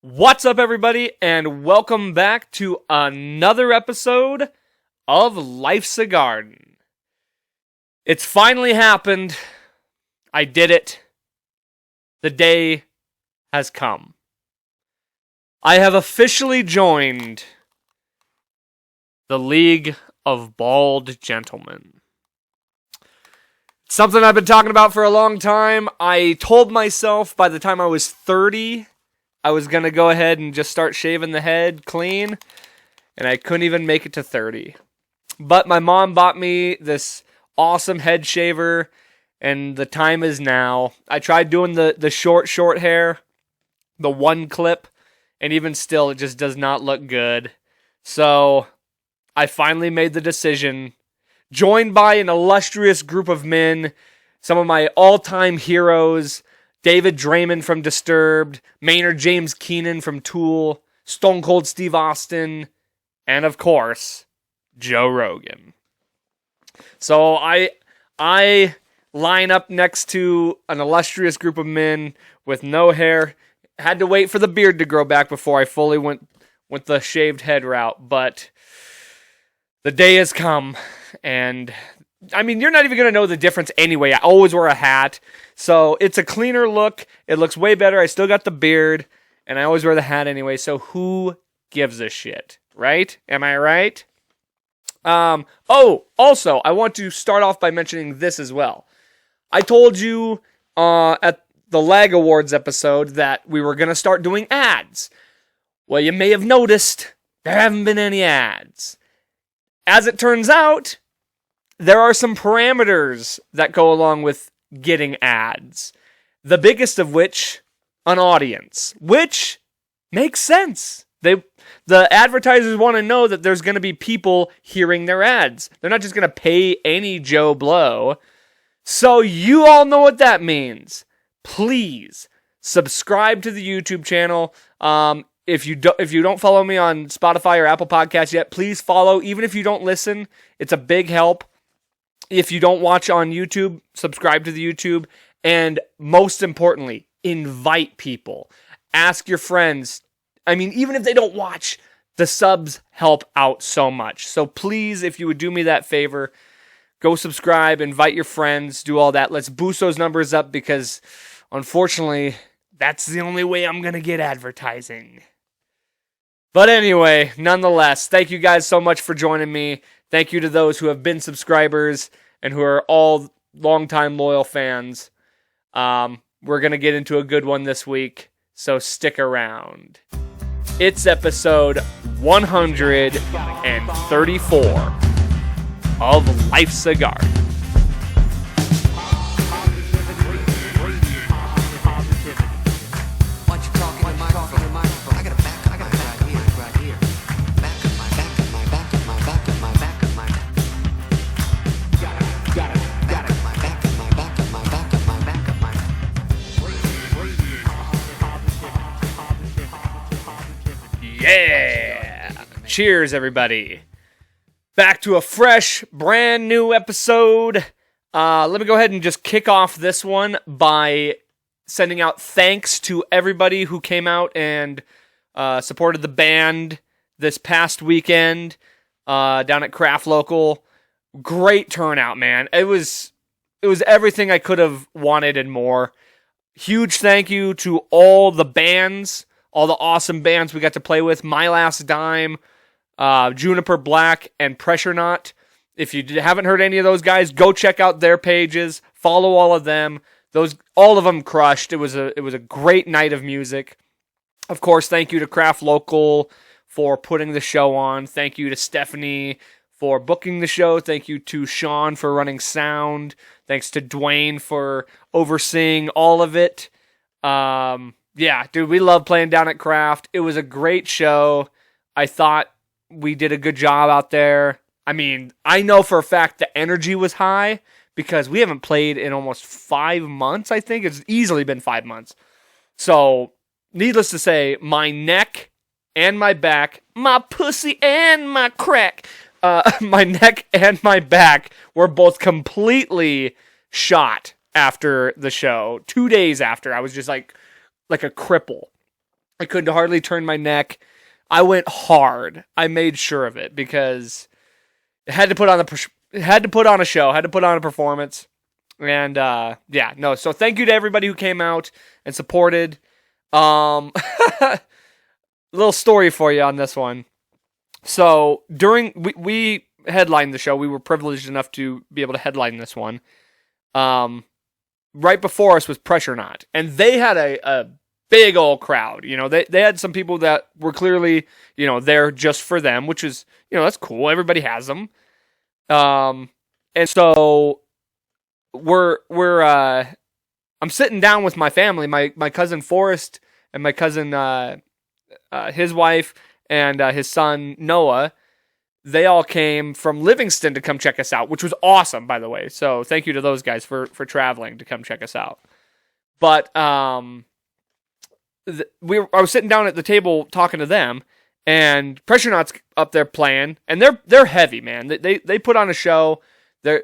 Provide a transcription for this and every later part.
What's up, everybody, and welcome back to another episode of Life's a Garden. It's finally happened. I did it. The day has come. I have officially joined the League of Bald Gentlemen. It's something I've been talking about for a long time. I told myself by the time I was 30... I was going to go ahead and just start shaving the head clean, and I couldn't even make it to 30. But my mom bought me this awesome head shaver, and the time is now. I tried doing the short hair, the one clip, and even still, it just does not look good. So, I finally made the decision, joined by an illustrious group of men, some of my all-time heroes, David Draymond from Disturbed, Maynard James Keenan from Tool, Stone Cold Steve Austin, and of course, Joe Rogan. So I line up next to an illustrious group of men with no hair. Had to wait for the beard to grow back before I fully went the shaved head route, but the day has come, and I mean, you're not even going to know the difference anyway. I always wear a hat. So it's a cleaner look. It looks way better. I still got the beard. And I always wear the hat anyway. So who gives a shit? Right? Am I right? Also, I want to start off by mentioning this as well. I told you at the LAG Awards episode that we were going to start doing ads. Well, you may have noticed there haven't been any ads. As it turns out, there are some parameters that go along with getting ads. The biggest of which, an audience. Which makes sense. The advertisers want to know that there's going to be people hearing their ads. They're not just going to pay any Joe Blow. So you all know what that means. Please subscribe to the YouTube channel. If you don't follow me on Spotify or Apple Podcasts yet, please follow. Even if you don't listen, it's a big help. If you don't watch on YouTube, subscribe to the YouTube. And most importantly, invite people. Ask your friends. I mean, even if they don't watch, the subs help out so much. So please, if you would do me that favor, go subscribe, invite your friends, do all that. Let's boost those numbers up because, unfortunately, that's the only way I'm going to get advertising. But anyway, nonetheless, thank you guys so much for joining me. Thank you to those who have been subscribers and who are all longtime loyal fans. We're going to get into a good one this week, so stick around. It's episode 134 of Life's a Garden. Yeah! Cheers, everybody. Back to a fresh, brand new episode. Let me go ahead and just kick off this one by sending out thanks to everybody who came out and supported the band this past weekend down at Craft Local. Great turnout, man. It was everything I could have wanted and more. Huge thank you to all the bands, all the awesome bands we got to play with. My Last Dime, Juniper Black, and Pressure Knot. If you haven't heard any of those guys, go check out their pages. Follow all of them. All of them crushed. It was a great night of music. Of course, thank you to Craft Local for putting the show on. Thank you to Stephanie for booking the show. Thank you to Sean for running sound. Thanks to Dwayne for overseeing all of it. Yeah, dude, we love playing down at Craft. It was a great show. I thought we did a good job out there. I mean, I know for a fact the energy was high because we haven't played in almost 5 months, I think. It's easily been 5 months. So, needless to say, my neck and my back, my pussy and my crack, my neck and my back were both completely shot after the show. 2 days after, I was just like a cripple. I could hardly turn my neck. I went hard. I made sure of it because it had to put on had to put on a show, had to put on a performance. And so thank you to everybody who came out and supported. Little story for you on this one. So during we headlined the show, we were privileged enough to be able to headline this one. Right before us was Pressure Knot, and they had a big old crowd. You know, they had some people that were clearly, you know, there just for them, which is, you know, that's cool. Everybody has them. And so I'm sitting down with my family, my cousin Forrest and my cousin, his wife and his son Noah. They all came from Livingston to come check us out, which was awesome, by the way. So thank you to those guys for traveling to come check us out. But I was sitting down at the table talking to them, and Pressure Knot's up there playing, and they're heavy, man. They put on a show.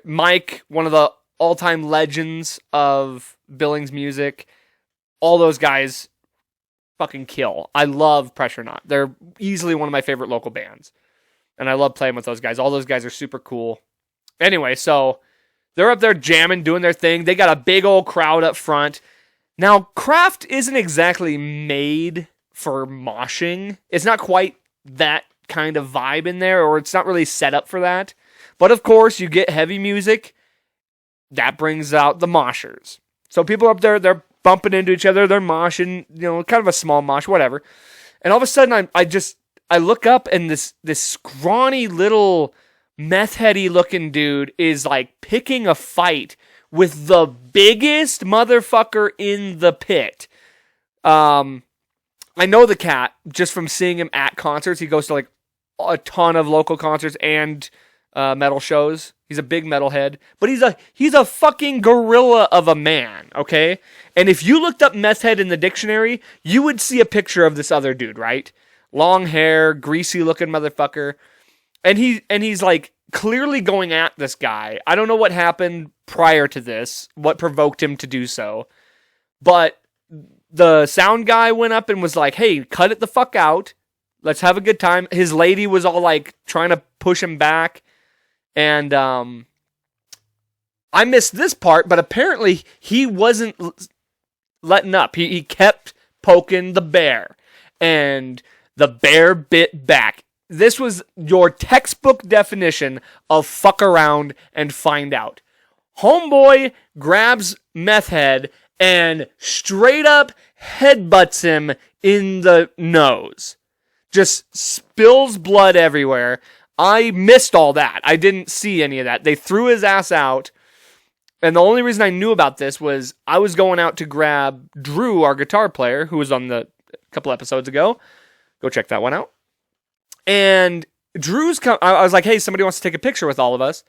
Mike, one of the all-time legends of Billings music. All those guys fucking kill. I love Pressure Knot. They're easily one of my favorite local bands. And I love playing with those guys. All those guys are super cool. Anyway, so they're up there jamming, doing their thing. They got a big old crowd up front. Now, Kraft isn't exactly made for moshing. It's not quite that kind of vibe in there, or it's not really set up for that. But of course, you get heavy music. That brings out the moshers. So people up there, they're bumping into each other. They're moshing, you know, kind of a small mosh, whatever. And all of a sudden, I look up, and this scrawny little meth heady looking dude is like picking a fight with the biggest motherfucker in the pit. I know the cat just from seeing him at concerts. He goes to like a ton of local concerts and metal shows. He's a big metalhead, but he's a fucking gorilla of a man, okay? And if you looked up meth head in the dictionary, you would see a picture of this other dude, right? Long hair, greasy looking motherfucker. And he's like clearly going at this guy. I don't know what happened prior to this, what provoked him to do so. But the sound guy went up and was like, hey, cut it the fuck out. Let's have a good time. His lady was all like trying to push him back. And I missed this part, but apparently he wasn't letting up. He kept poking the bear. And the bear bit back. This was your textbook definition of fuck around and find out. Homeboy grabs meth head and straight up headbutts him in the nose. Just spills blood everywhere. I missed all that. I didn't see any of that. They threw his ass out. And the only reason I knew about this was I was going out to grab Drew, our guitar player, who was on the couple episodes ago. Go check that one out. And I was like, hey, somebody wants to take a picture with all of us.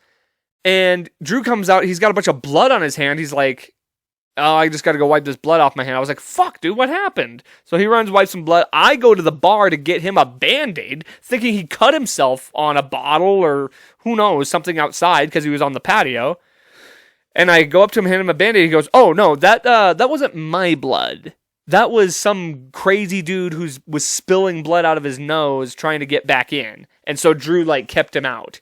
And Drew comes out. He's got a bunch of blood on his hand. He's like, oh, I just got to go wipe this blood off my hand. I was like, fuck, dude, what happened? So he runs, wipes some blood. I go to the bar to get him a Band-Aid, thinking he cut himself on a bottle or who knows, something outside because he was on the patio. And I go up to him, hand him a Band-Aid. He goes, oh, no, that wasn't my blood. That was some crazy dude who was spilling blood out of his nose trying to get back in. And so Drew, like, kept him out.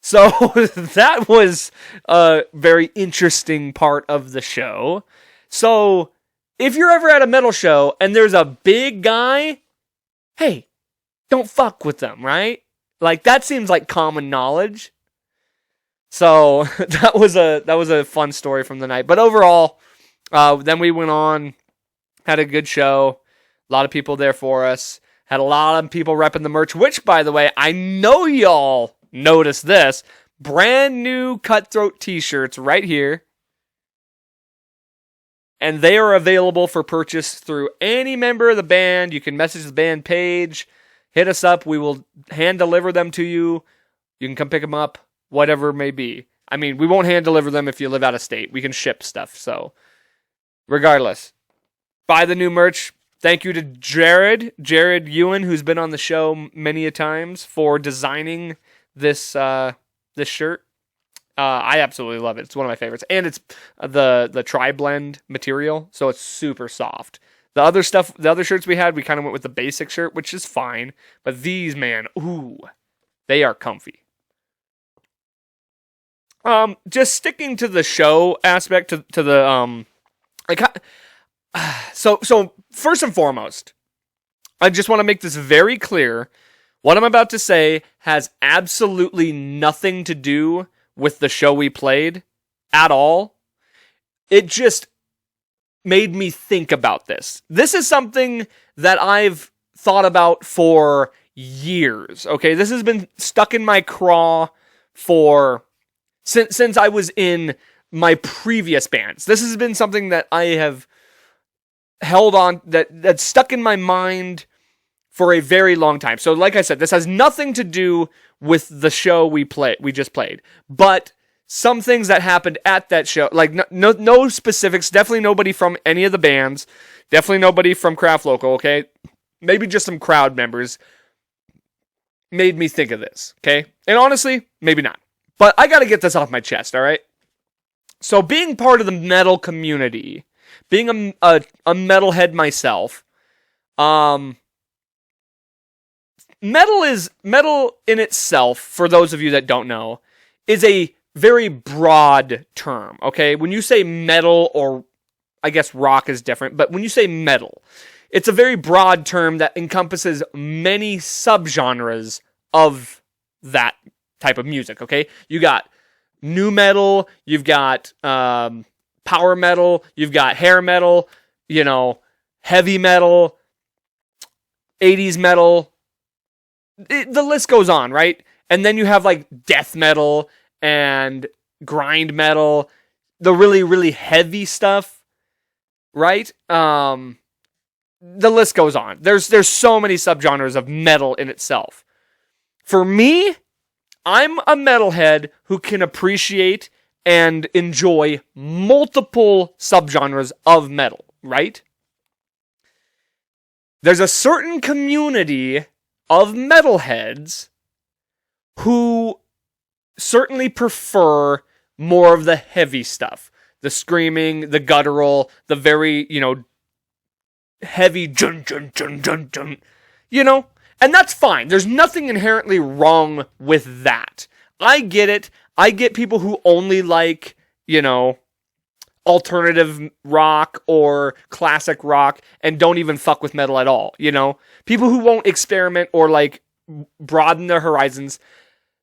So that was a very interesting part of the show. So if you're ever at a metal show and there's a big guy, hey, don't fuck with them, right? Like, that seems like common knowledge. So that was a fun story from the night. But overall, then we went on. Had a good show. A lot of people there for us. Had a lot of people repping the merch, which, by the way, I know y'all noticed this. Brand new Cutthroat t-shirts right here. And they are available for purchase through any member of the band. You can message the band page. Hit us up. We will hand deliver them to you. You can come pick them up. Whatever it may be. I mean, we won't hand deliver them if you live out of state. We can ship stuff. So, regardless. Buy the new merch. Thank you to Jared Ewan, who's been on the show many a times, for designing this this shirt. I absolutely love it. It's one of my favorites, and it's the tri-blend material, so it's super soft. The other stuff, the other shirts we had, we kind of went with the basic shirt, which is fine. But these, man, ooh, they are comfy. Just sticking to the show aspect, to the so first and foremost, I just want to make this very clear. What I'm about to say has absolutely nothing to do with the show we played at all. It just made me think about this. This is something that I've thought about for years. Okay, this has been stuck in my craw since I was in my previous bands. This has been something that I have held on, that's stuck in my mind for a very long time. So like I said, this has nothing to do with the show we just played. But some things that happened at that show, like no specifics, definitely nobody from any of the bands, definitely nobody from Craft Local, okay? Maybe just some crowd members made me think of this, okay? And honestly, maybe not. But I gotta get this off my chest, alright? So being part of the metal community, being a metalhead myself, metal in itself, for those of you that don't know, is a very broad term, okay? When you say metal, or I guess rock is different, but when you say metal, it's a very broad term that encompasses many subgenres of that type of music, okay? You got nu metal, you've got power metal, you've got hair metal, heavy metal, 80s metal, the list goes on, right? And then you have like death metal and grind metal, the really, really heavy stuff, right? The list goes on. There's so many subgenres of metal in itself. For me, I'm a metalhead who can appreciate and enjoy multiple subgenres of metal, right? There's a certain community of metalheads who certainly prefer more of the heavy stuff. The screaming, the guttural, the very, heavy jun jun jun jun jun. And that's fine. There's nothing inherently wrong with that. I get it. I get people who only like, alternative rock or classic rock and don't even fuck with metal at all, People who won't experiment or like broaden their horizons.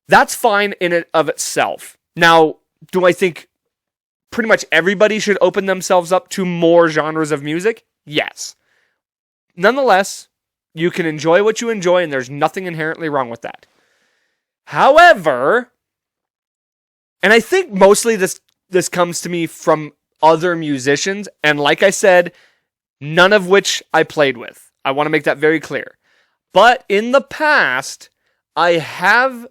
That's fine in and of itself. Now, do I think pretty much everybody should open themselves up to more genres of music? Yes. Nonetheless, you can enjoy what you enjoy, and there's nothing inherently wrong with that. However, and I think mostly this comes to me from other musicians, and like I said, none of which I played with. I want to make that very clear. But in the past, I have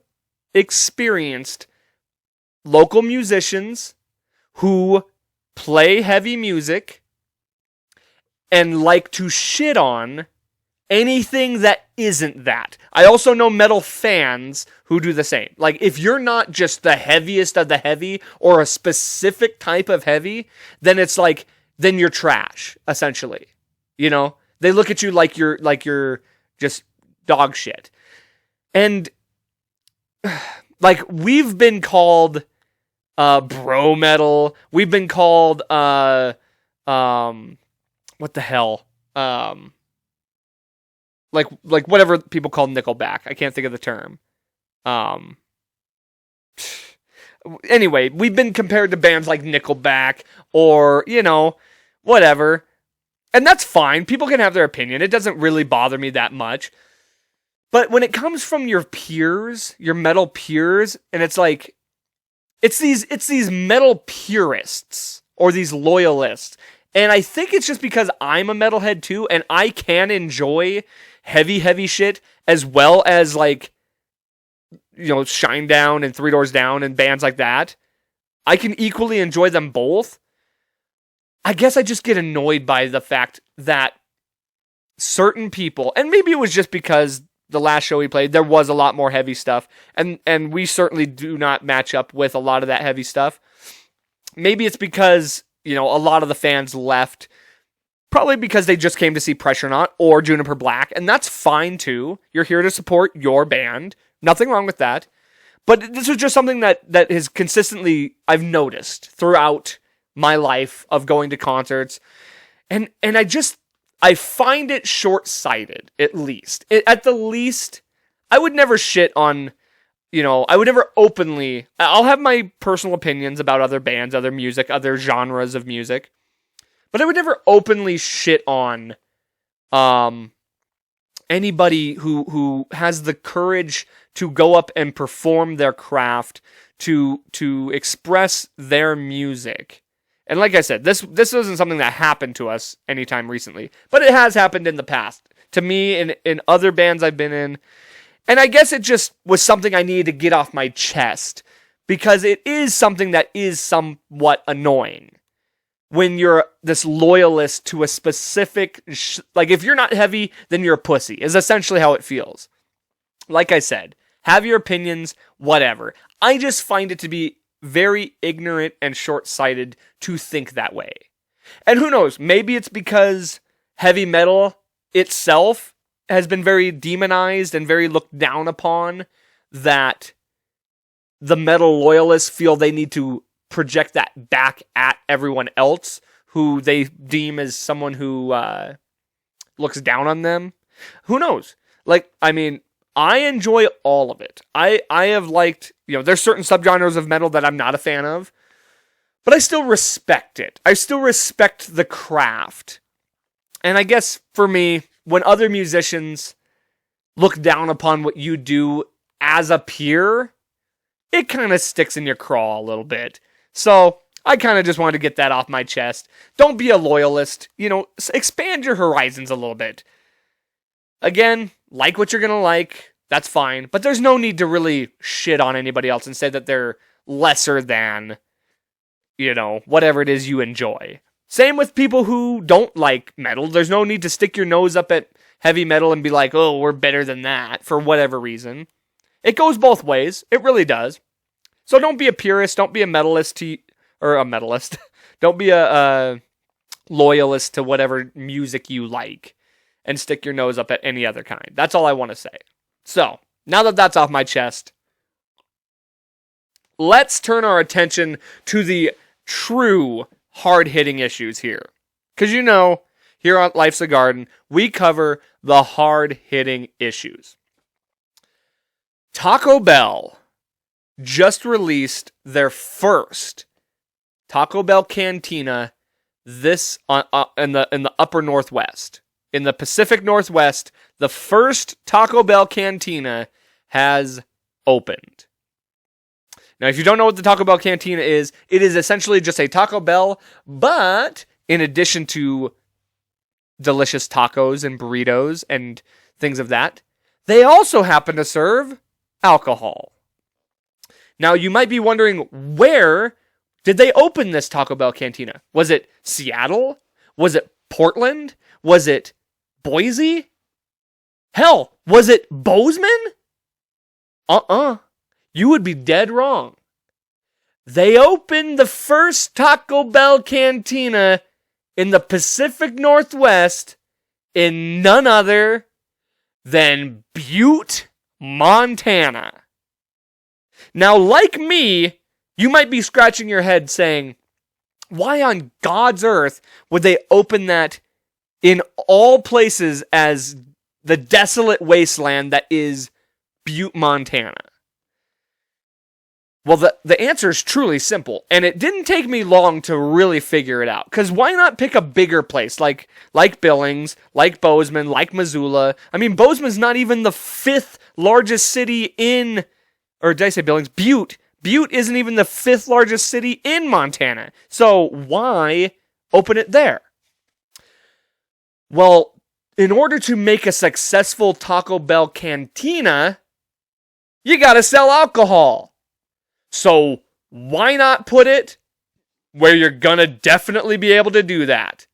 experienced local musicians who play heavy music and like to shit on anything that isn't that. I also know metal fans who do the same. Like, if you're not just the heaviest of the heavy or a specific type of heavy, then it's like, then you're trash, essentially. They look at you like you're just dog shit. And like, we've been called bro metal. We've been called what the hell? Like whatever people call Nickelback. I can't think of the term. Anyway, we've been compared to bands like Nickelback or, whatever. And that's fine. People can have their opinion. It doesn't really bother me that much. But when it comes from your peers, your metal peers, and it's like, it's these metal purists or these loyalists. And I think it's just because I'm a metalhead too, and I can enjoy heavy shit as well as like, Shinedown and Three Doors Down and bands like that. I can equally enjoy them both. I guess I just get annoyed by the fact that certain people, and maybe it was just because the last show we played, there was a lot more heavy stuff, and we certainly do not match up with a lot of that heavy stuff. Maybe it's because, a lot of the fans left Probably because they just came to see Pressure Knot or Juniper Black, and that's fine too. You're here to support your band. Nothing wrong with that. But this is just something that has consistently, I've noticed throughout my life of going to concerts. And I find it short-sighted, at least. At the least, I would never shit on, I would never openly, I'll have my personal opinions about other bands, other music, other genres of music. But I would never openly shit on anybody who has the courage to go up and perform their craft, to express their music. And like I said, this isn't something that happened to us anytime recently, but it has happened in the past. To me, in other bands I've been in. And I guess it just was something I needed to get off my chest, because it is something that is somewhat annoying. When you're this loyalist to a specific, if you're not heavy, then you're a pussy, is essentially how it feels. Like I said, have your opinions, whatever. I just find it to be very ignorant and short-sighted to think that way. And who knows, maybe it's because heavy metal itself has been very demonized and very looked down upon, that the metal loyalists feel they need to project that back at everyone else who they deem as someone who looks down on them. Who knows? I enjoy all of it. I have liked, there's certain subgenres of metal that I'm not a fan of, but I still respect it. I still respect the craft. And I guess for me, when other musicians look down upon what you do as a peer, it kind of sticks in your craw a little bit. So I kind of just wanted to get that off my chest. Don't be a loyalist. Expand your horizons a little bit. Again, like what you're going to like. That's fine. But there's no need to really shit on anybody else and say that they're lesser than, whatever it is you enjoy. Same with people who don't like metal. There's no need to stick your nose up at heavy metal and be like, oh, we're better than that for whatever reason. It goes both ways. It really does. So don't be a purist, don't be a metalist, or a metalist. Don't be a loyalist to whatever music you like and stick your nose up at any other kind. That's all I want to say. So, now that that's off my chest, let's turn our attention to the true hard-hitting issues here. Because here on Life's a Garden, we cover the hard-hitting issues. Taco Bell just released their first Taco Bell Cantina in the upper Northwest. In the Pacific Northwest, the first Taco Bell Cantina has opened. Now, if you don't know what the Taco Bell Cantina is, it is essentially just a Taco Bell, but in addition to delicious tacos and burritos and things of that, they also happen to serve alcohol. Now, you might be wondering, where did they open this Taco Bell Cantina? Was it Seattle? Was it Portland? Was it Boise? Hell, was it Bozeman? You would be dead wrong. They opened the first Taco Bell Cantina in the Pacific Northwest in none other than Butte, Montana. Now, like me, you might be scratching your head saying, why on God's earth would they open that in all places as the desolate wasteland that is Butte, Montana? Well, the answer is truly simple, and it didn't take me long to really figure it out. Because why not pick a bigger place, like Billings, like Bozeman, like Missoula? I mean, Bozeman's not even the 5th largest city in, or did I say Billings? Butte. Butte isn't even the 5th largest city in Montana. So why open it there? Well, in order to make a successful Taco Bell Cantina, you gotta sell alcohol. So why not put it where you're gonna definitely be able to do that?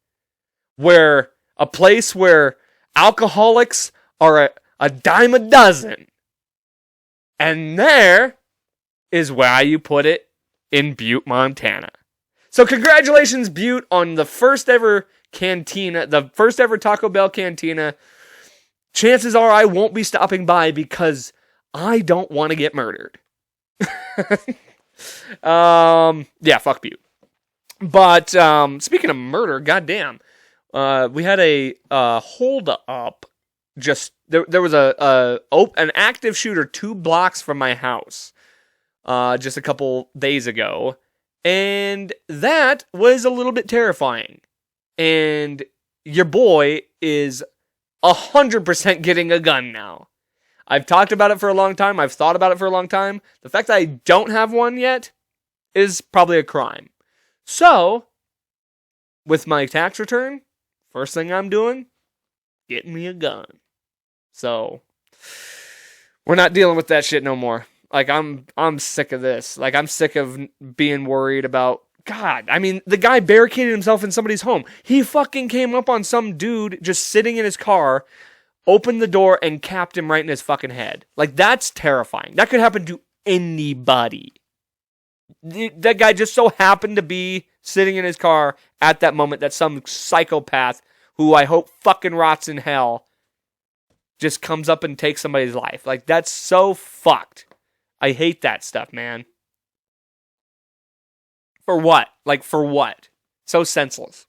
Where a place where alcoholics are a dime a dozen. And there is why you put it in Butte, Montana. So congratulations, Butte, on the first ever cantina, the first ever Taco Bell Cantina. Chances are I won't be stopping by because I don't want to get murdered. Yeah, fuck Butte. But speaking of murder, goddamn, we had a hold up. Just there was an active shooter 2 blocks from my house, just a couple days ago, and that was a little bit terrifying. And your boy is 100% getting a gun now. I've talked about it for a long time. I've thought about it for a long time. The fact that I don't have one yet is probably a crime. So, with my tax return, first thing I'm doing, getting me a gun. So, we're not dealing with that shit no more. Like, I'm sick of this. Like, I'm sick of being worried about, God, I mean, the guy barricaded himself in somebody's home. He fucking came up on some dude just sitting in his car, opened the door, and capped him right in his fucking head. Like, that's terrifying. That could happen to anybody. That guy just so happened to be sitting in his car at that moment that some psychopath, who I hope fucking rots in hell, just comes up and takes somebody's life. Like, that's so fucked. I hate that stuff, man. For what? Like, for what? So senseless.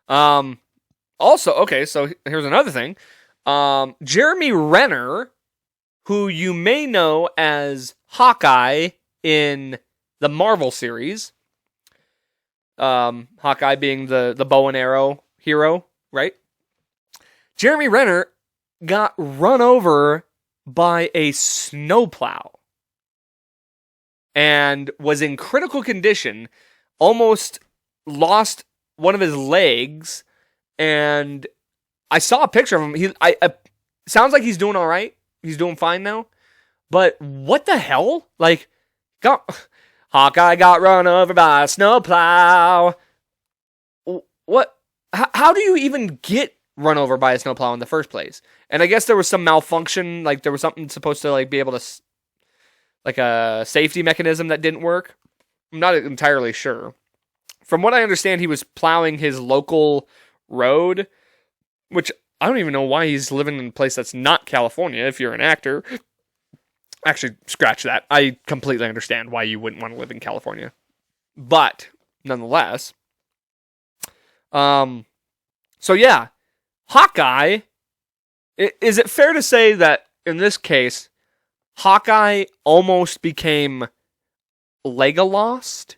Also, okay, so here's another thing. Jeremy Renner, who you may know as Hawkeye in the Marvel series. Hawkeye being the bow and arrow hero, right? Jeremy Renner got run over by a snowplow and was in critical condition, almost lost one of his legs, and I saw a picture of him. Sounds like he's doing all right. He's doing fine now. But what the hell? Like, Hawkeye got run over by a snowplow. What? How do you even get run over by a snowplow in the first place? And I guess there was some malfunction. Like, there was something supposed to like be able to, like a safety mechanism that didn't work. I'm not entirely sure. From what I understand, he was plowing his local road, which I don't even know why he's living in a place that's not California if you're an actor. Actually, scratch that. I completely understand why you wouldn't want to live in California. But, nonetheless. So yeah. Hawkeye. Is it fair to say that, in this case, Hawkeye almost became Legolas?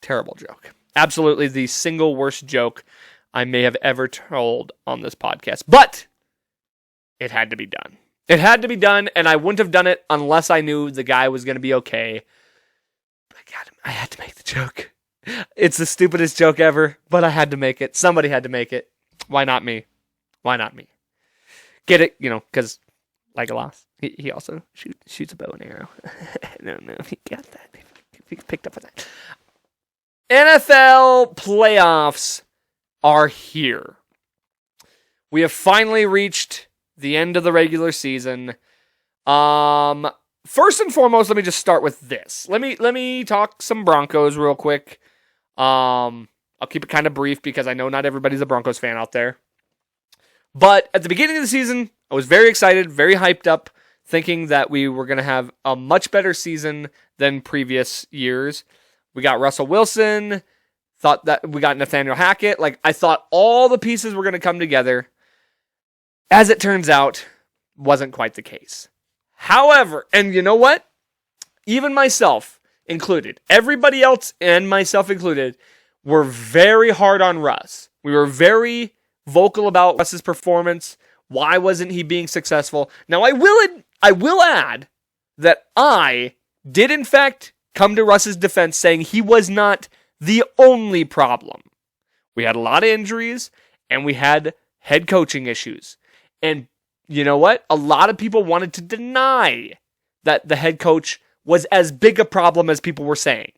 Terrible joke. Absolutely the single worst joke I may have ever told on this podcast. But it had to be done. It had to be done, and I wouldn't have done it unless I knew the guy was going to be okay. But I had to make the joke. It's the stupidest joke ever, but I had to make it. Somebody had to make it. Why not me? Why not me? Get it? You know, because Legolas, he also shoots a bow and arrow. I don't know if he got that. If he picked up on that. NFL playoffs are here. We have finally reached the end of the regular season. First and foremost, let me just start with this. Let me talk some Broncos real quick. I'll keep it kind of brief because I know not everybody's a Broncos fan out there. But at the beginning of the season, I was very excited, very hyped up, thinking that we were going to have a much better season than previous years. We got Russell Wilson. Thought that we got Nathaniel Hackett. Like, I thought all the pieces were going to come together. As it turns out, wasn't quite the case. However, and you know what? Even myself included, everybody else and myself included, were very hard on Russ. We were very vocal about Russ's performance. Why wasn't he being successful? Now, I will add that I did in fact come to Russ's defense saying he was not the only problem. We had a lot of injuries and we had head coaching issues. And you know what? A lot of people wanted to deny that the head coach was as big a problem as people were saying.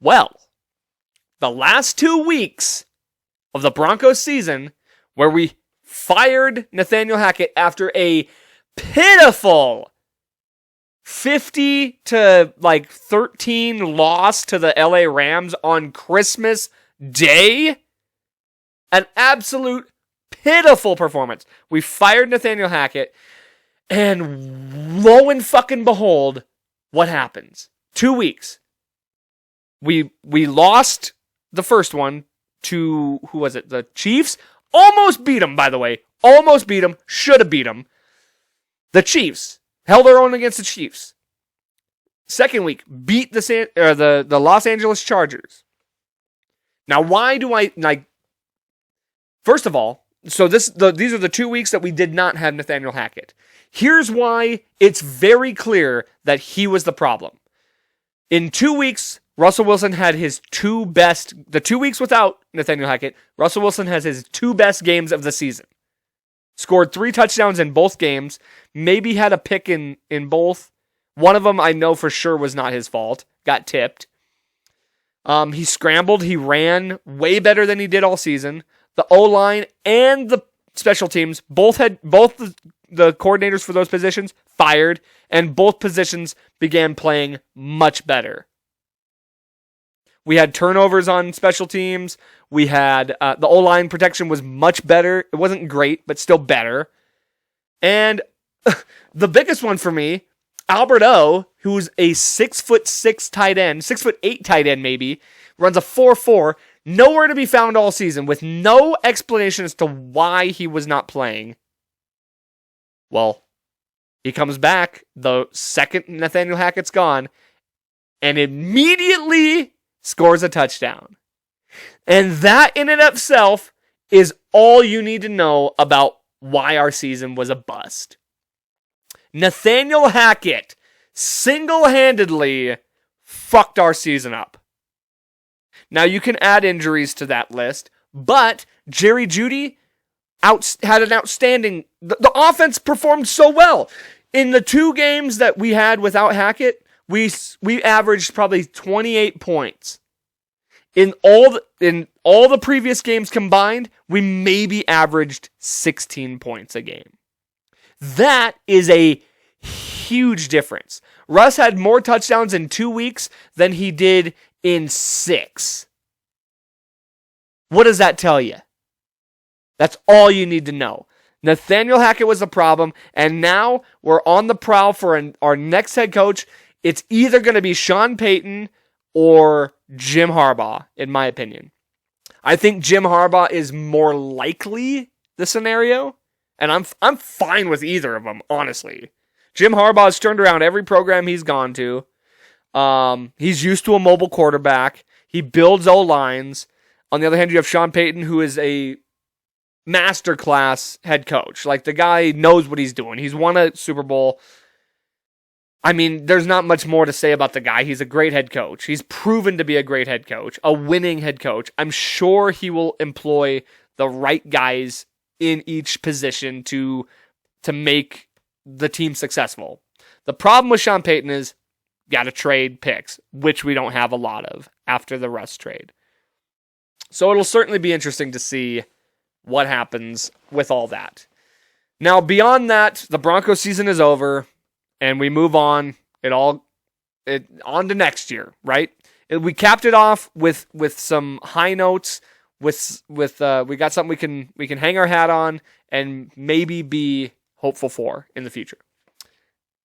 Well, the last 2 weeks of the Broncos season, where we fired Nathaniel Hackett after a pitiful 50 to 13 loss to the LA Rams on Christmas Day. An absolute pitiful performance. We fired Nathaniel Hackett, and lo and fucking behold, what happens? 2 weeks. We lost the first one to, who was it? The Chiefs? Almost beat them, by the way. Almost beat them. Should have beat them. The Chiefs. Held their own against the Chiefs. Second week, beat the Los Angeles Chargers. Now, why do I, first of all, so these are the 2 weeks that we did not have Nathaniel Hackett. Here's why it's very clear that he was the problem. In 2 weeks, Russell Wilson had his the 2 weeks without Nathaniel Hackett, Russell Wilson has his 2 best games of the season. Scored 3 touchdowns in both games, maybe had a pick in both. One of them I know for sure was not his fault, got tipped. He scrambled, he ran way better than he did all season. The O-line and the special teams both the coordinators for those positions fired, and both positions began playing much better. We had turnovers on special teams. We had the O-line protection was much better. It wasn't great, but still better. And the biggest one for me, Albert O, who's a 6'6" tight end, 6'8" tight end maybe, runs a 4.4, nowhere to be found all season, with no explanation as to why he was not playing. Well, he comes back the second Nathaniel Hackett's gone, and immediately scores a touchdown. And that in and of itself is all you need to know about why our season was a bust. Nathaniel Hackett single-handedly fucked our season up. Now you can add injuries to that list, but Jerry Jeudy had an outstanding... The offense performed so well. In the 2 games that we had without Hackett, we averaged probably 28 points. In all the previous games combined, we maybe averaged 16 points a game. That is a huge difference. Russ had more touchdowns in 2 weeks than he did in 6. What does that tell you? That's all you need to know. Nathaniel Hackett was the problem, and now we're on the prowl for our next head coach. It's either going to be Sean Payton or Jim Harbaugh, in my opinion. I think Jim Harbaugh is more likely the scenario, and I'm fine with either of them, honestly. Jim Harbaugh has turned around every program he's gone to. He's used to a mobile quarterback. He builds O-lines. On the other hand, you have Sean Payton, who is a masterclass head coach. Like, the guy knows what he's doing. He's won a Super Bowl. I mean, there's not much more to say about the guy. He's a great head coach. He's proven to be a great head coach, a winning head coach. I'm sure he will employ the right guys in each position to make the team successful. The problem with Sean Payton is got to trade picks, which we don't have a lot of after the Russ trade. So it'll certainly be interesting to see what happens with all that. Now, beyond that, the Broncos season is over, and we move on. On to next year, right? We capped it off with some high notes. We got something we can hang our hat on and maybe be hopeful for in the future.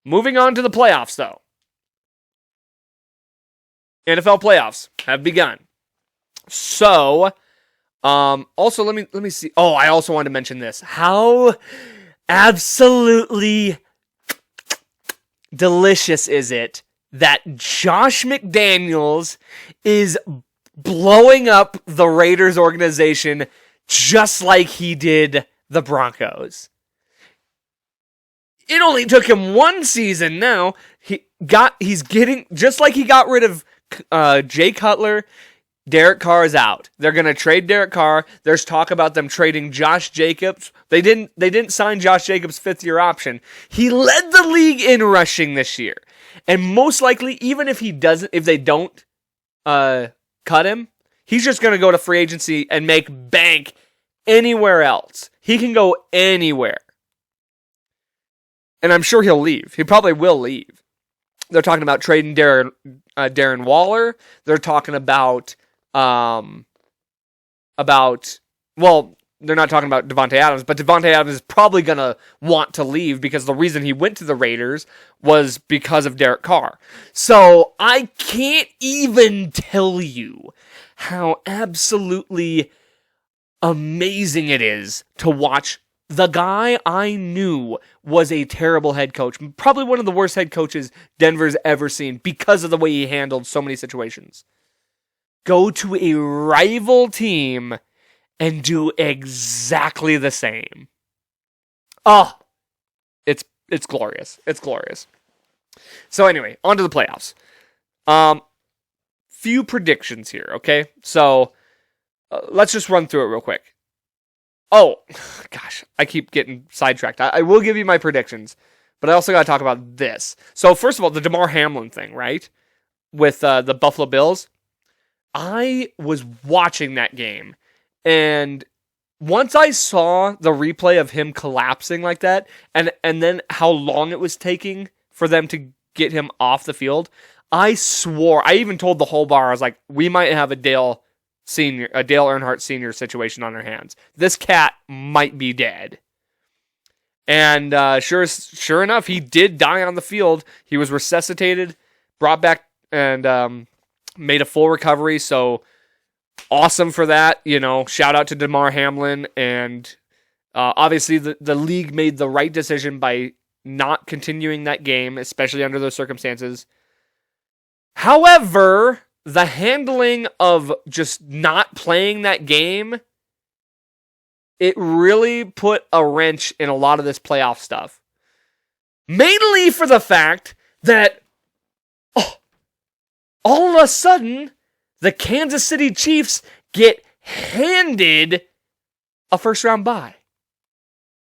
Moving on to the playoffs, though. NFL playoffs have begun. So, also let me see. Oh, I also wanted to mention this. How absolutely delicious is it that Josh McDaniels is blowing up the Raiders organization just like he did the Broncos? It only took him 1 season now. He's getting, just like he got rid of Jay Cutler, Derek Carr is out. They're going to trade Derek Carr. There's talk about them trading Josh Jacobs. They didn't sign Josh Jacobs' 5th-year option. He led the league in rushing this year. And most likely, even if they don't cut him, he's just going to go to free agency and make bank anywhere else. He can go anywhere. And I'm sure he'll leave. He probably will leave. They're talking about trading Darren Waller. They're talking about they're not talking about Devontae Adams, but Devontae Adams is probably going to want to leave because the reason he went to the Raiders was because of Derek Carr. So I can't even tell you how absolutely amazing it is to watch the guy I knew was a terrible head coach, probably one of the worst head coaches Denver's ever seen because of the way he handled so many situations, go to a rival team and do exactly the same. Oh, it's glorious. It's glorious. So anyway, on to the playoffs. Few predictions here, okay? So let's just run through it real quick. Oh, gosh, I keep getting sidetracked. I will give you my predictions, but I also got to talk about this. So first of all, the Damar Hamlin thing, right? With the Buffalo Bills. I was watching that game, and once I saw the replay of him collapsing like that, and then how long it was taking for them to get him off the field, I swore, I even told the whole bar, I was like, we might have a Dale Earnhardt Sr. situation on our hands. This cat might be dead. And sure enough, he did die on the field. He was resuscitated, brought back, and made a full recovery, so awesome for that. Shout out to Damar Hamlin, and obviously the league made the right decision by not continuing that game, especially under those circumstances. However, the handling of just not playing that game, it really put a wrench in a lot of this playoff stuff. Mainly for the fact that all of a sudden, the Kansas City Chiefs get handed a first-round bye.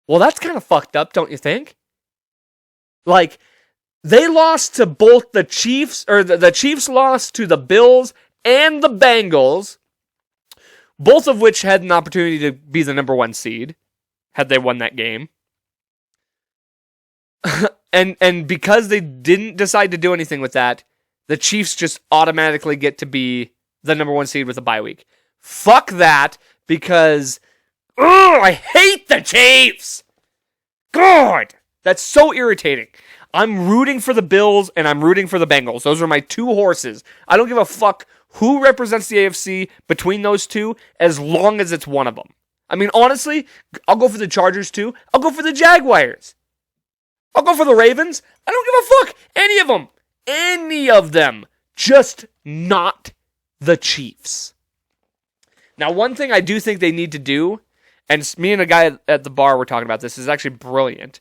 Well, that's kind of fucked up, don't you think? Like, they lost to both the Chiefs, or the Chiefs lost to the Bills and the Bengals, both of which had an opportunity to be the number one seed, had they won that game. and because they didn't decide to do anything with that, the Chiefs just automatically get to be the number one seed with a bye week. Fuck that, because I hate the Chiefs. God, that's so irritating. I'm rooting for the Bills and I'm rooting for the Bengals. Those are my two horses. I don't give a fuck who represents the AFC between those two as long as it's one of them. I mean, honestly, I'll go for the Chargers too. I'll go for the Jaguars. I'll go for the Ravens. I don't give a fuck. Any of them. Any of them. Just not the Chiefs. Now, one thing I do think they need to do, and me and a guy at the bar were talking about this, is actually brilliant.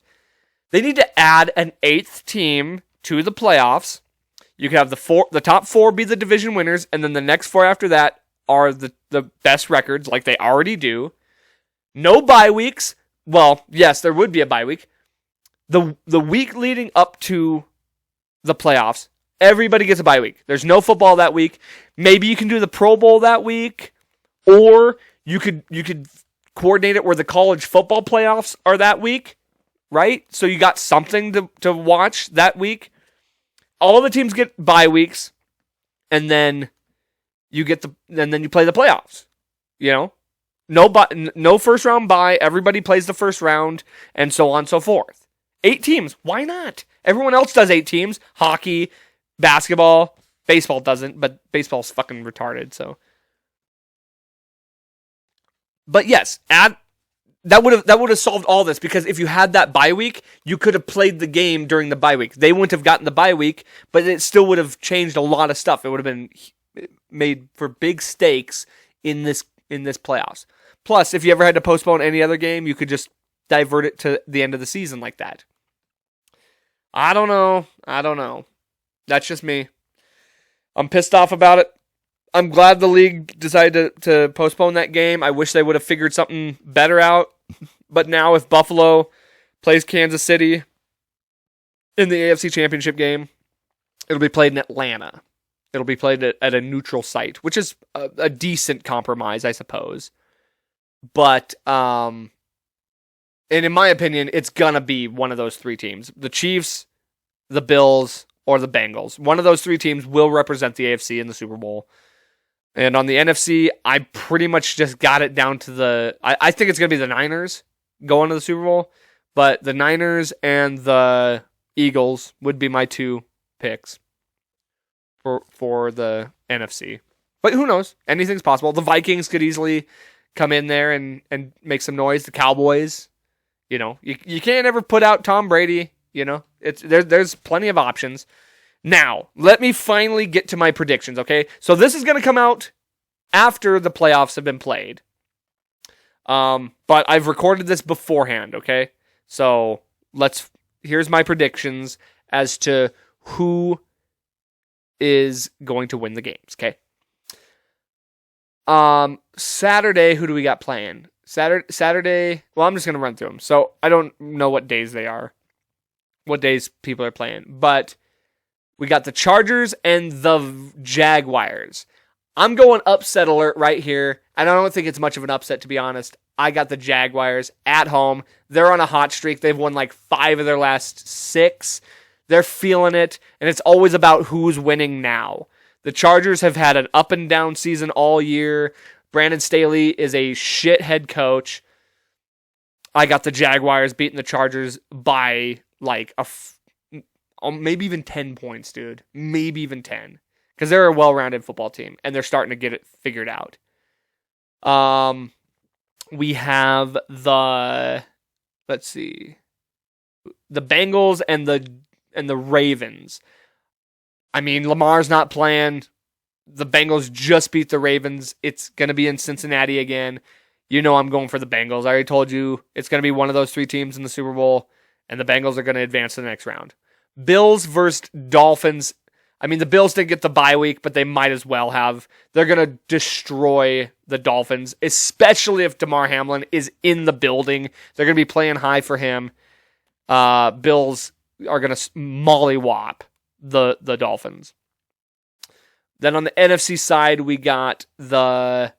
They need to add an 8th team to the playoffs. You can have the top 4 be the division winners, and then the next 4 after that are the best records, like they already do. No bye weeks. Well, yes, there would be a bye week. The week leading up to the playoffs, everybody gets a bye week. There's no football that week. Maybe you can do the Pro Bowl that week, or you could coordinate it where the college football playoffs are that week. Right? So you got something to watch that week. All the teams get bye weeks, and then you play the playoffs. No first round bye. Everybody plays the first round, and so on and so forth. 8 teams. Why not? Everyone else does 8 teams. Hockey, basketball, baseball doesn't, but baseball's fucking retarded. So, but yes, That would have solved all this, because if you had that bye week, you could have played the game during the bye week. They wouldn't have gotten the bye week, but it still would have changed a lot of stuff. It would have been made for big stakes in this playoffs. Plus, if you ever had to postpone any other game, you could just divert it to the end of the season like that. I don't know. That's just me. I'm pissed off about it. I'm glad the league decided to postpone that game. I wish they would have figured something better out. But now if Buffalo plays Kansas City in the AFC Championship game, it'll be played in Atlanta. It'll be played at a neutral site, which is a decent compromise, I suppose. But, and in my opinion, it's gonna be one of those 3 teams. The Chiefs, the Bills, or the Bengals. One of those three teams will represent the AFC in the Super Bowl. And on the NFC, I pretty much just got it down to I think it's going to be the Niners going to the Super Bowl. But the Niners and the Eagles would be my two picks for the NFC. But who knows? Anything's possible. The Vikings could easily come in there and make some noise. The Cowboys, you can't ever put out Tom Brady. There's plenty of options. Now, let me finally get to my predictions, okay? So this is going to come out after the playoffs have been played. But I've recorded this beforehand, okay? So here's my predictions as to who is going to win the games, okay? Saturday, who do we got playing? Saturday, well, I'm just going to run through them. So I don't know what days they are, what days people are playing, but we got the Chargers and the Jaguars. I'm going upset alert right here, and I don't think it's much of an upset, to be honest. I got the Jaguars at home. They're on a hot streak. They've won like 5 of their last 6. They're feeling it, and it's always about who's winning now. The Chargers have had an up and down season all year. Brandon Staley is a shit head coach. I got the Jaguars beating the Chargers by like maybe even 10 points, dude. Maybe even 10. Because they're a well-rounded football team, and they're starting to get it figured out. We have the Bengals and the Ravens. I mean, Lamar's not playing. The Bengals just beat the Ravens. It's going to be in Cincinnati again. I'm going for the Bengals. I already told you it's going to be one of those 3 teams in the Super Bowl, and the Bengals are going to advance to the next round. Bills versus Dolphins. I mean, the Bills didn't get the bye week, but they might as well have. They're going to destroy the Dolphins, especially if Damar Hamlin is in the building. They're going to be playing high for him. Bills are going to mollywop the Dolphins. Then on the NFC side, we got the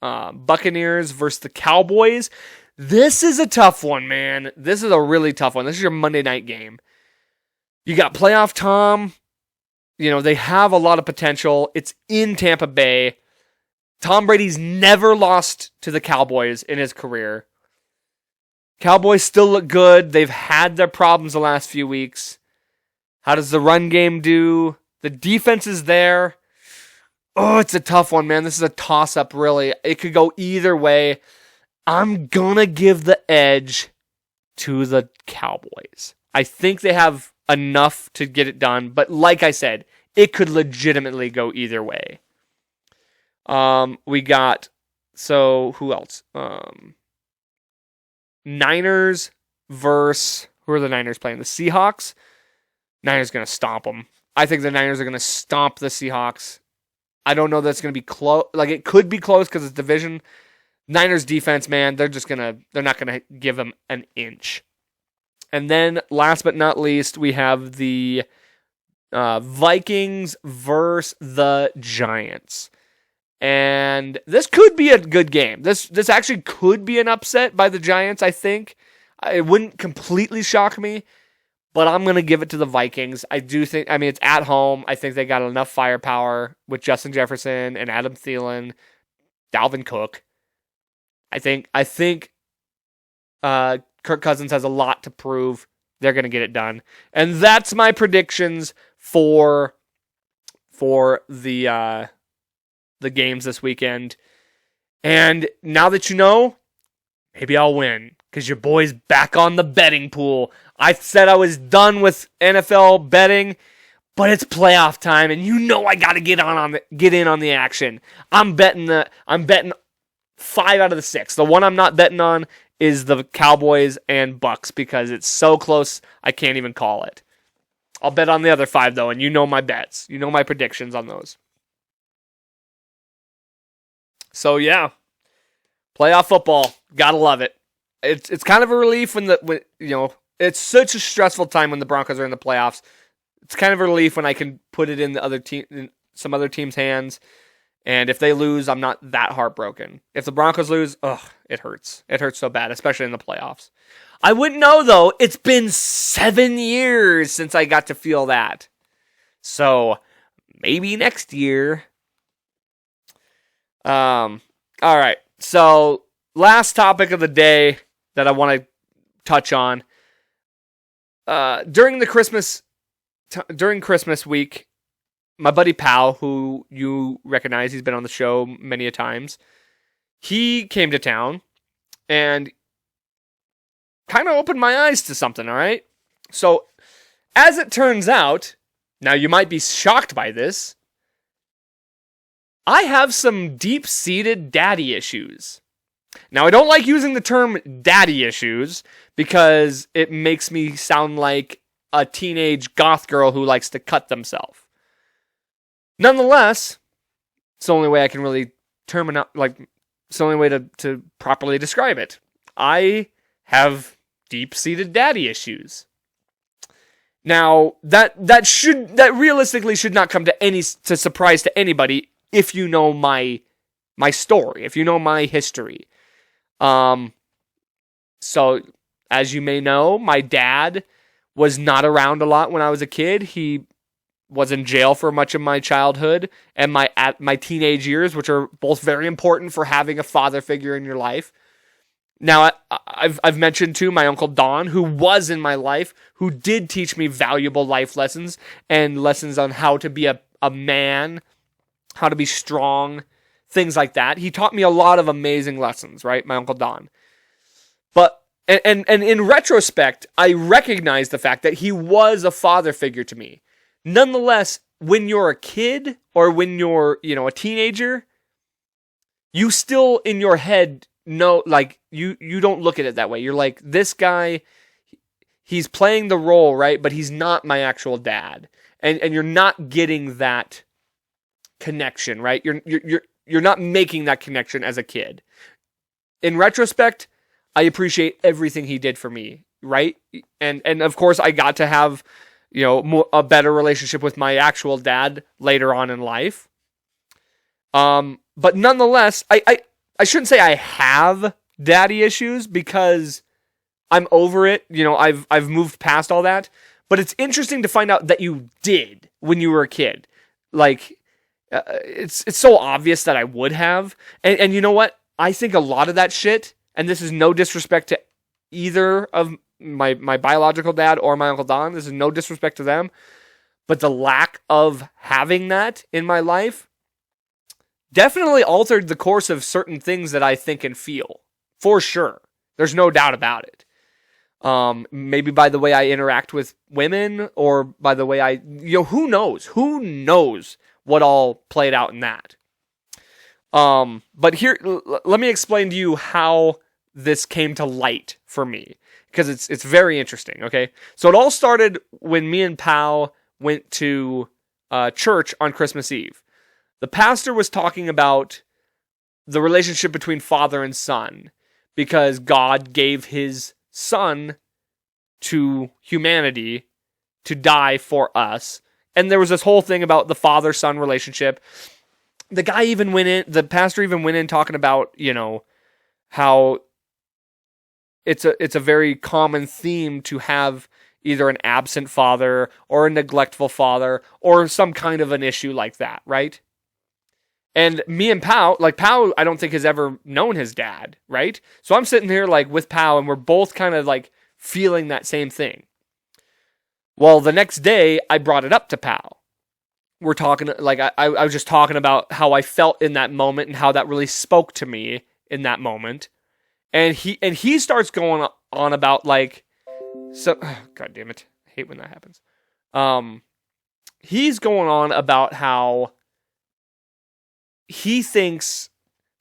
Buccaneers versus the Cowboys. This is a tough one, man. This is a really tough one. This is your Monday night game. You got playoff Tom. They have a lot of potential. It's in Tampa Bay. Tom Brady's never lost to the Cowboys in his career. Cowboys still look good. They've had their problems the last few weeks. How does the run game do? The defense is there. Oh, it's a tough one, man. This is a toss-up, really. It could go either way. I'm going to give the edge to the Cowboys. I think they have enough to get it done, but like I said, it could legitimately go either way. We got, who else? Niners versus, who are the Niners playing? The Seahawks? Niners going to stomp them. I think the Niners are going to stomp the Seahawks. I don't know that's going to be close. Like, it could be close because it's division. Niners defense, man, they're not going to give them an inch. And then, last but not least, we have the Vikings versus the Giants. And this could be a good game. This actually could be an upset by the Giants, I think. It wouldn't completely shock me, but I'm going to give it to the Vikings. I do think, it's at home. I think they got enough firepower with Justin Jefferson and Adam Thielen, Dalvin Cook. I think Kirk Cousins has a lot to prove. They're going to get it done. And that's my predictions for the games this weekend. And now that you know, maybe I'll win because your boy's back on the betting pool. I said I was done with NFL betting, but it's playoff time, and I got to get in on the action. I'm betting 5 out of the 6. The one I'm not betting on is the Cowboys and Bucks because it's so close I can't even call it. I'll bet on the other 5 though, and my bets. My predictions on those. So yeah, playoff football, gotta love it. It's kind of a relief when it's such a stressful time when the Broncos are in the playoffs. It's kind of a relief when I can put it in some other team's hands. And if they lose, I'm not that heartbroken. If the Broncos lose, it hurts. It hurts so bad, especially in the playoffs. I wouldn't know, though. It's been 7 years since I got to feel that. So maybe next year. All right. So last topic of the day that I want to touch on. During Christmas week, my buddy Pal, who you recognize, he's been on the show many a times, he came to town and kind of opened my eyes to something, all right? So, as it turns out, now you might be shocked by this, I have some deep-seated daddy issues. Now, I don't like using the term daddy issues because it makes me sound like a teenage goth girl who likes to cut themselves. Nonetheless, it's the only way I can really it's the only way to properly describe it. I have deep-seated daddy issues. Now, that realistically should not come to surprise to anybody if you know my story, if you know my history. So, as you may know, my dad was not around a lot when I was a kid. He was in jail for much of my childhood and my teenage years, which are both very important for having a father figure in your life. Now, I've mentioned too my Uncle Don, who was in my life, who did teach me valuable life lessons and lessons on how to be a man, how to be strong, things like that. He taught me a lot of amazing lessons, right? My Uncle Don. But, and in retrospect, I recognize the fact that he was a father figure to me. Nonetheless, when you're a kid or when you're, a teenager, you still in your head know, like, you don't look at it that way. You're like, this guy, he's playing the role, right? But he's not my actual dad. And you're not getting that connection, right? You're not making that connection as a kid. In retrospect, I appreciate everything he did for me, right? And of course, I got to have, a better relationship with my actual dad later on in life. But nonetheless, I shouldn't say I have daddy issues because I'm over it. I've moved past all that. But it's interesting to find out that you did when you were a kid. Like, it's so obvious that I would have. And you know what? I think a lot of that shit, and this is no disrespect to either of my biological dad or my Uncle Don. This is no disrespect to them. But the lack of having that in my life definitely altered the course of certain things that I think and feel. For sure. There's no doubt about it. Maybe by the way I interact with women or by the way who knows? Who knows what all played out in that? But here, let me explain to you how this came to light for me. Because it's very interesting, okay? So it all started when me and Pal went to church on Christmas Eve. The pastor was talking about the relationship between father and son because God gave his son to humanity to die for us. And there was this whole thing about the father-son relationship. The pastor even went in talking about, how it's a very common theme to have either an absent father or a neglectful father or some kind of an issue like that, right? And me and Pal, I don't think has ever known his dad, right? So I'm sitting here with Pal and we're both kind of feeling that same thing. Well, the next day I brought it up to Pal. We're talking, I was just talking about how I felt in that moment and how that really spoke to me in that moment. And he starts going on about God damn it. I hate when that happens. He's going on about how he thinks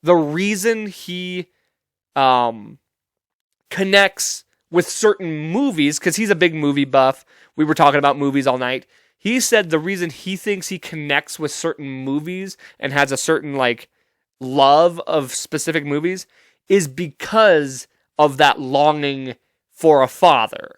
the reason he connects with certain movies, because he's a big movie buff. We were talking about movies all night. He said the reason he thinks he connects with certain movies and has a certain love of specific movies is because of that longing for a father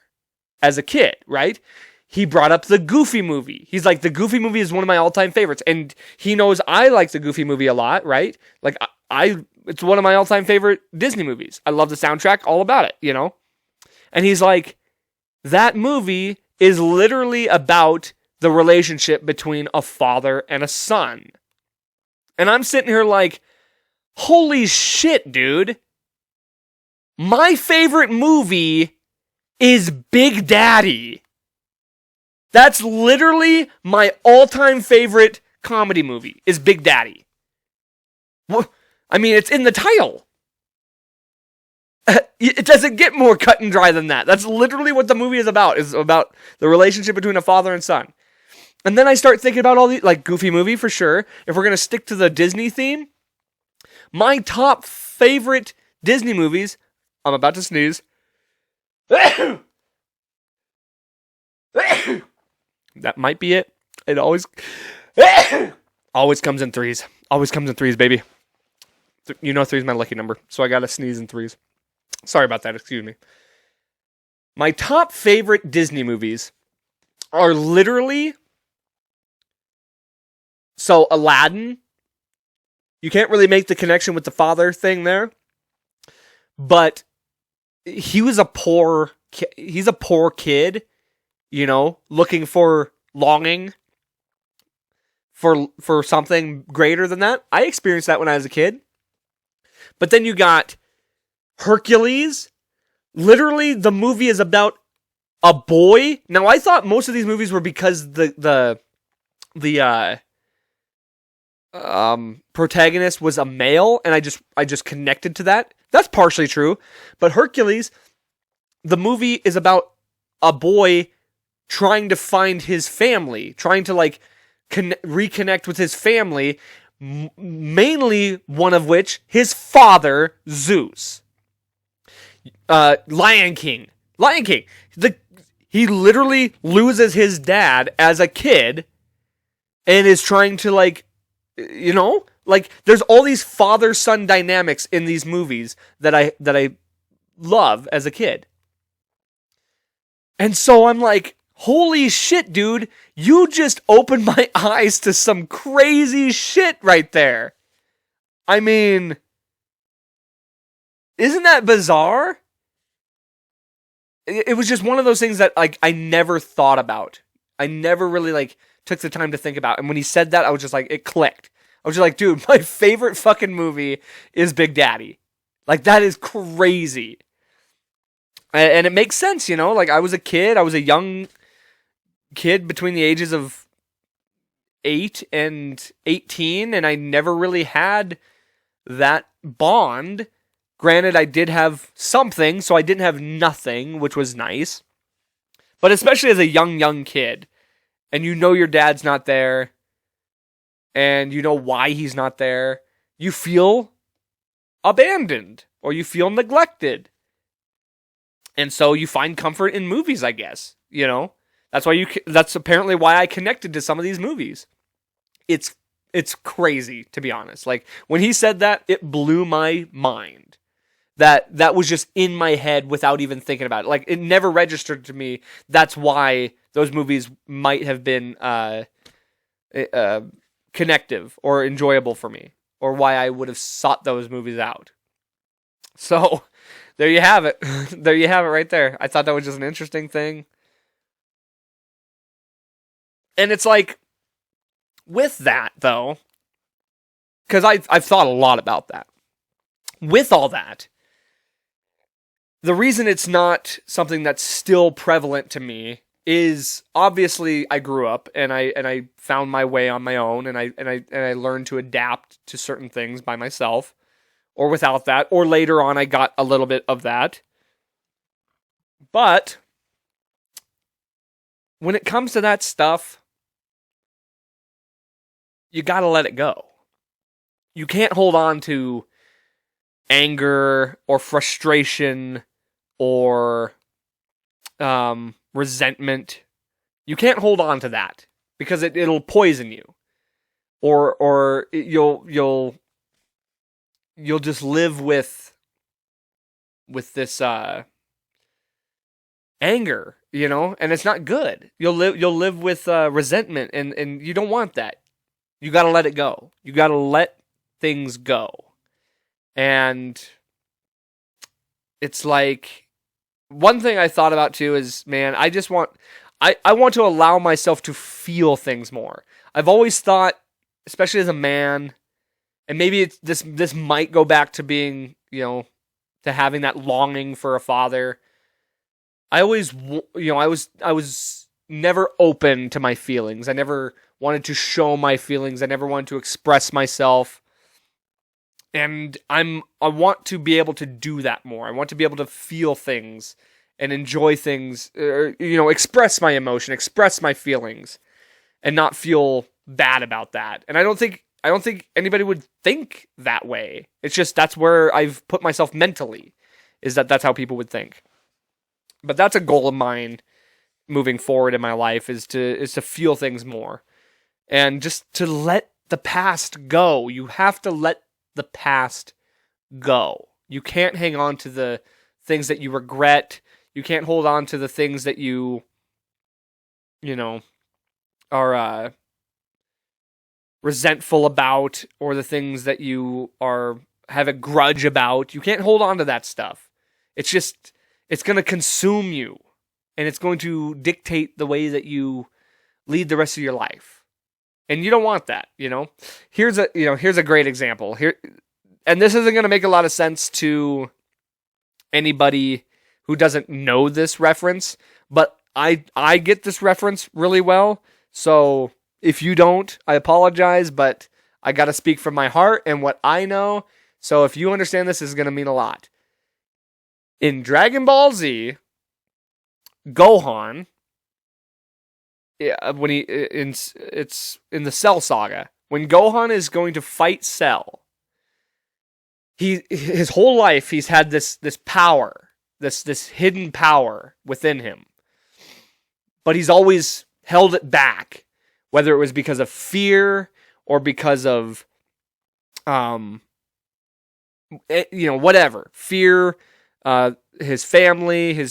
as a kid, right? He brought up the Goofy movie. He's like, the Goofy movie is one of my all-time favorites. And he knows I like the Goofy movie a lot, right? It's one of my all-time favorite Disney movies. I love the soundtrack, all about it, And he's like, that movie is literally about the relationship between a father and a son. And I'm sitting here like, holy shit, dude. My favorite movie is Big Daddy. That's literally my all-time favorite comedy movie, is Big Daddy. I mean, it's in the title. It doesn't get more cut and dry than that. That's literally what the movie is about the relationship between a father and son. And then I start thinking about all these, like Goofy movie for sure. If we're going to stick to the Disney theme, my top favorite Disney movies, I'm about to sneeze. That might be it. It always comes in threes. Always comes in threes, baby. You know, three's my lucky number, so I gotta sneeze in threes. Sorry about that, excuse me. My top favorite Disney movies are literally... So, Aladdin, you can't really make the connection with the father thing there, but he's a poor kid, you know, longing for something greater than that. I experienced that when I was a kid. But then you got Hercules. Literally, the movie is about a boy. Now, I thought most of these movies were because the protagonist was a male, and I just connected to that. That's partially true. But Hercules, the movie is about a boy trying to find his family, trying to like reconnect with his family, mainly one of which, his father, Zeus. Lion King. He literally loses his dad as a kid and is trying to like, you know, like there's all these father-son dynamics in these movies that I love as a kid. And so I'm like, holy shit, dude, you just opened my eyes to some crazy shit right there. I mean, isn't that bizarre? It was just one of those things that like I never thought about. I never really like took the time to think about. And when he said that, I was just like, it clicked. I was just like, dude, my favorite fucking movie is Big Daddy. Like, that is crazy. And it makes sense, you know? Like, I was a young kid between the ages of 8 and 18, and I never really had that bond. Granted, I did have something, so I didn't have nothing, which was nice. But especially as a young kid, and you know your dad's not there, and you know why he's not there, you feel abandoned, or you feel neglected. And so you find comfort in movies, I guess, you know? That's apparently why I connected to some of these movies. It's crazy, to be honest. Like, when he said that, it blew my mind. That was just in my head without even thinking about it. Like, it never registered to me. That's why those movies might have been connective or enjoyable for me, or why I would have sought those movies out. So, there you have it. There you have it right there. I thought that was just an interesting thing. And it's like, with that, though, because I've thought a lot about that. With all that, the reason it's not something that's still prevalent to me is obviously I grew up and I found my way on my own, and I learned to adapt to certain things by myself or without that, or later on I got a little bit of that. But when it comes to that stuff, you gotta let it go. You can't hold on to anger or frustration or resentment. You can't hold on to that because it'll poison you, or you'll just live with this anger, you know, and it's not good. You'll live with resentment, and you don't want that. You got to let it go. You got to let things go. And it's like, one thing I thought about too is, man, I I want to allow myself to feel things more. I've always thought, especially as a man, and maybe it's this might go back to being, to having that longing for a father. I always, I was never open to my feelings. I never wanted to show my feelings. I never wanted to express myself. And I want to be able to do that more. I want to be able to feel things and enjoy things, express my emotion, express my feelings, and not feel bad about that. And I don't think anybody would think that way. It's just that's where I've put myself mentally, is that's how people would think. But that's a goal of mine moving forward in my life, is to feel things more. And just to let the past go. You have to let the past go. You can't hang on to the things that you regret. You can't hold on to the things that you are resentful about, or the things that you have a grudge about. You can't hold on to that stuff. It's going to consume you, and it's going to dictate the way that you lead the rest of your life. And you don't want that, Here's a great example. Here, and this isn't going to make a lot of sense to anybody who doesn't know this reference, but I get this reference really well. So if you don't, I apologize, but I got to speak from my heart and what I know. So if you understand this, is going to mean a lot. In Dragon Ball Z, Gohan, when it's in the Cell Saga, when Gohan is going to fight Cell, his whole life he's had this power, this hidden power within him, but he's always held it back, whether it was because of fear or because of whatever, fear, his family,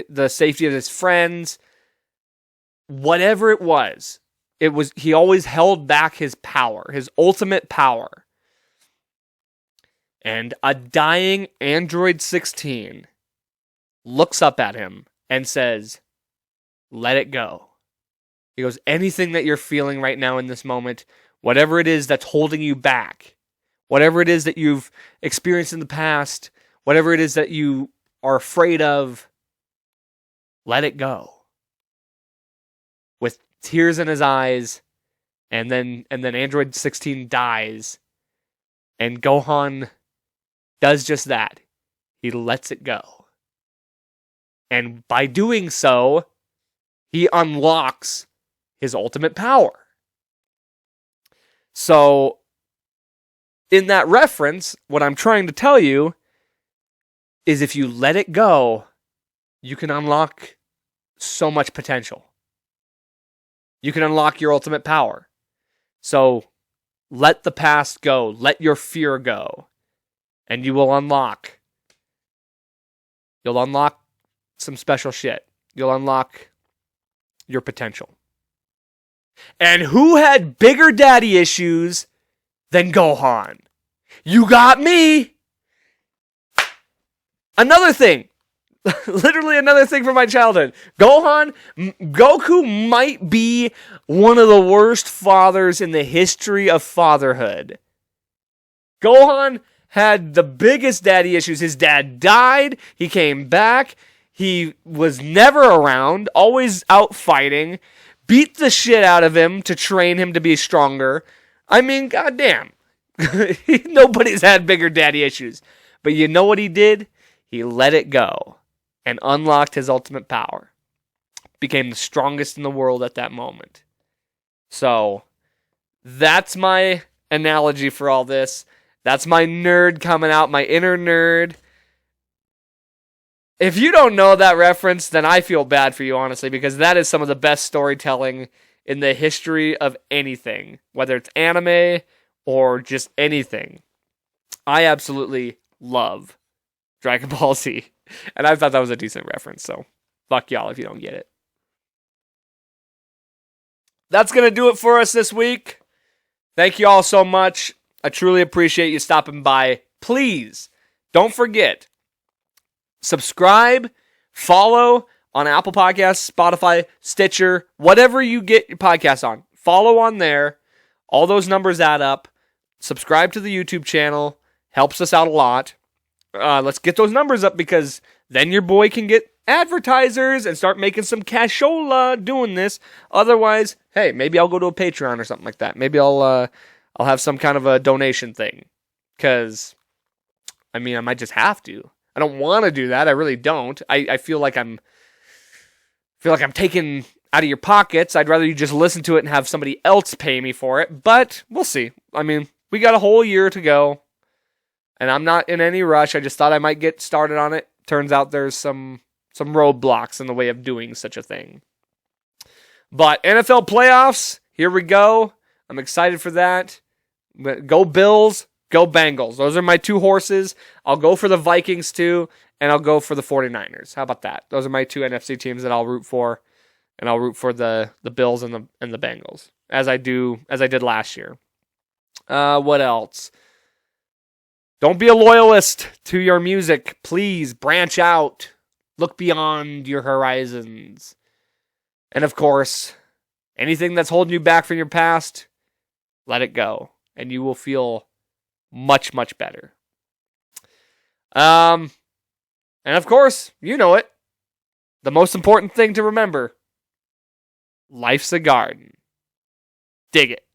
the safety of his friends, whatever it was he always held back his power, his ultimate power. And a dying Android 16 looks up at him and says, "Let it go." He goes, anything that you're feeling right now in this moment, whatever it is that's holding you back, whatever it is that you've experienced in the past, whatever it is that you are afraid of, let it go. With tears in his eyes, and then Android 16 dies, and Gohan does just that. He lets it go. And by doing so, he unlocks his ultimate power. So, in that reference, what I'm trying to tell you is if you let it go, you can unlock so much potential. You can unlock your ultimate power. So, let the past go. Let your fear go. And you will unlock. You'll unlock some special shit. You'll unlock your potential. And who had bigger daddy issues than Gohan? You got me! Another thing. Literally another thing from my childhood. Goku might be one of the worst fathers in the history of fatherhood. Gohan had the biggest daddy issues. His dad died. He came back. He was never around. Always out fighting. Beat the shit out of him to train him to be stronger. I mean, goddamn. Nobody's had bigger daddy issues. But you know what he did? He let it go and unlocked his ultimate power. Became the strongest in the world at that moment. So, that's my analogy for all this. That's my nerd coming out, my inner nerd. If you don't know that reference, then I feel bad for you, honestly, because that is some of the best storytelling in the history of anything, whether it's anime or just anything. I absolutely love Dragon Ball Z, and I thought that was a decent reference, so fuck y'all if you don't get it. That's going to do it for us this week. Thank you all so much. I truly appreciate you stopping by. Please, don't forget, subscribe, follow on Apple Podcasts, Spotify, Stitcher, whatever you get your podcasts on. Follow on there. All those numbers add up. Subscribe to the YouTube channel. Helps us out a lot. Let's get those numbers up because then your boy can get advertisers and start making some cashola doing this. Otherwise, hey, maybe I'll go to a Patreon or something like that. Maybe I'll have some kind of a donation thing. Because, I might just have to. I don't want to do that. I really don't. I feel like I'm taking out of your pockets. I'd rather you just listen to it and have somebody else pay me for it. But we'll see. We got a whole year to go. And I'm not in any rush. I just thought I might get started on it. Turns out there's some roadblocks in the way of doing such a thing. But NFL playoffs, here we go. I'm excited for that. Go Bills, go Bengals. Those are my two horses. I'll go for the Vikings too, and I'll go for the 49ers. How about that? Those are my two NFC teams that I'll root for. And I'll root for the Bills and the Bengals. As I did last year. What else? Don't be a loyalist to your music. Please branch out. Look beyond your horizons. And of course, anything that's holding you back from your past, let it go. And you will feel much, much better. And of course, you know it. The most important thing to remember. Life's a garden. Dig it.